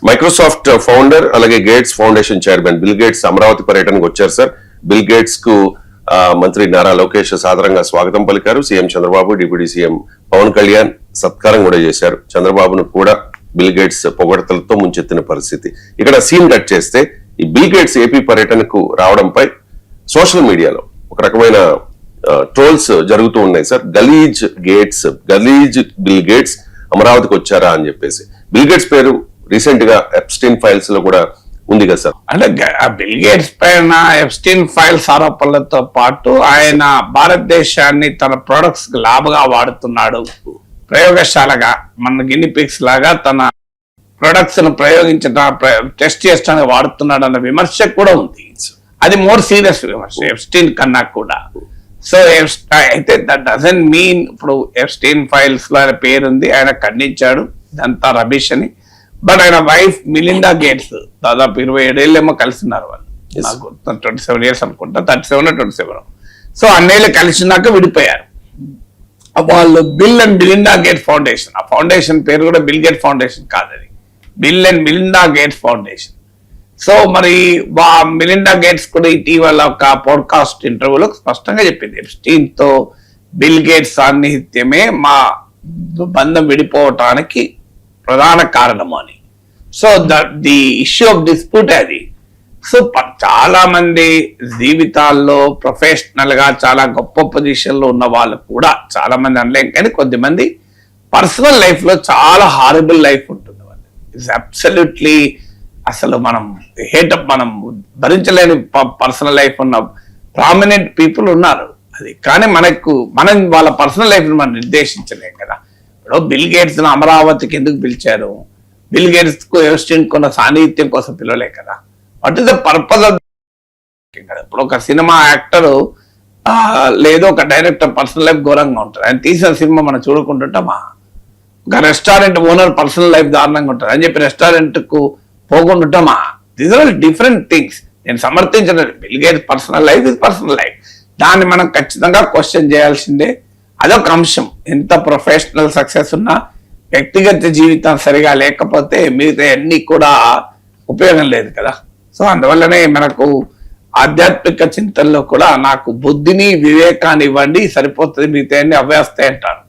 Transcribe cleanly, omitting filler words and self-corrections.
Microsoft founder అలాగే gates foundation chairman bill gates Amaravati పర్యటనకు వచ్చారు సార్. బిల్ గేట్స్ కు మంత్రి నారా లోకేష్ సాదరంగా స్వాగతం పలికారు. CM Chandrababu, deputy CM Pawan Kalyan సత్కారం కూడా చేశారు. చంద్రబాబును కూడా బిల్ గేట్స్ పొగడతలతో ముంచెత్తిన పరిస్థితి. ఇక్కడ సీన్ కట్ చేస్తే ఈ బిల్ గేట్స్ ఏపీ పర్యటనకు రావడంపై సోషల్ మీడియాలో ఒక రకమైన ట్రోల్స్ జరుగుతూ ఉన్నాయి సార్. గలీజ్ బిల్ గేట్స్ అమరావతికి వచ్చారా అని చెప్పేసి. బిల్ గేట్స్ పేరు రీసెంట్ గా ఎప్స్టీన్ ఫైల్స్ లో కూడా ఉంది కదా సార్. అంటే బిల్ గేట్స్ పైన ఎప్స్టీన్ ఫైల్స్ ఆరోపణలతో పాటు ఆయన భారతదేశాన్ని తన ప్రొడక్ట్స్ లాభగా వాడుతున్నాడు, ప్రయోగశాలగా మన గినిపిక్స్ లాగా తన ప్రొడక్ట్స్ ను టెస్ట్ చేయడానికి వాడుతున్నాడు అన్న విమర్శ కూడా ఉంది. అది మోర్ సీరియస్ విమర్శ ఎప్స్టీన్ కన్నా కూడా. సో అయితే దట్ డజంట్ మీన్ ఇప్పుడు ఎప్స్టీన్ ఫైల్స్ లో ఆయన పేరుంది, ఆయన ఖండించాడు ఇదంతా రబీష్ అని. బట్ ఆయన వైఫ్ మిలిండా గేట్స్ దాదాపు 27 ఏళ్ళేమో కలిసి ఉన్నారు వాళ్ళు. నాకు 27 years అనుకుంటా, 37 or 27. సో అన్నేళ్ళు కలిసినాక విడిపోయారు వాళ్ళు. Bill and Melinda gates foundation, ఆ ఫౌండేషన్ పేరు కూడా బిల్ గేట్ ఫౌండేషన్ కాదు, అది bill and Melinda gates foundation. So మరి మిలిండా గేట్స్ కూడా ఇటీవల ఒక పాడ్కాస్ట్ ఇంటర్వ్యూలో స్పష్టంగా చెప్పింది ఎప్స్టీన్ తో బిల్ గేట్స్ సాన్నిహిత్యమే మా బంధం విడిపోవటానికి ప్రధాన కారణము అని. So the issue of dispute అది. సో చాలా మంది జీవితాల్లో ప్రొఫెషనల్ గా చాలా గొప్ప పొజిషన్ లో ఉన్న వాళ్ళు కూడా చాలా మంది అనలేం, కానీ కొద్దిమంది పర్సనల్ లైఫ్ లో చాలా హారబుల్ లైఫ్ ఉంటుంది వాళ్ళు. ఇట్స్ అబ్సల్యూట్లీ అసలు మనం భరించలేని పర్సనల్ లైఫ్ ఉన్న ప్రామినెంట్ పీపుల్ ఉన్నారు. అది కానీ మనం వాళ్ళ పర్సనల్ లైఫ్ మనం నిర్దేశించలేం కదా. ఇప్పుడు బిల్ గేట్స్ అమరావతికి ఎందుకు పిలిచారు? బిల్ గేట్స్ కు ఎప్స్టీన్ కొన్న సాన్నిహిత్యం కోసం పిలవలే కదా. What is the purpose of కదా. ఇప్పుడు ఒక సినిమా యాక్టర్ లేదో ఒక డైరెక్టర్ పర్సనల్ లైఫ్ ఘోరంగా ఉంటుంది. ఆయన తీసిన సినిమా మనం చూడకుంటుంటామా? ఒక రెస్టారెంట్ ఓనర్ పర్సనల్ లైఫ్ దారుణంగా ఉంటుంది అని చెప్పి రెస్టారెంట్ కు పోకుండా దీస్ ఆర్ డిఫరెంట్ థింగ్స్. నేను సమర్థించిన Bill Gates personal life is personal life, దాన్ని మనం ఖచ్చితంగా క్వశ్చన్ చేయాల్సిందే. అదొక అంశం. ఎంత ప్రొఫెషనల్ సక్సెస్ ఉన్నా వ్యక్తిగత జీవితం సరిగా లేకపోతే మిగతా అన్ని కూడా ఉపయోగం లేదు కదా. సో అందువల్లనే మనకు ఆధ్యాత్మిక చింతనలో కూడా నాకు బుద్ధిని వివేకాన్ని ఇవ్వండి సరిపోతుంది, మిగతా అన్ని అవ్యాస్తాయి అంటారు.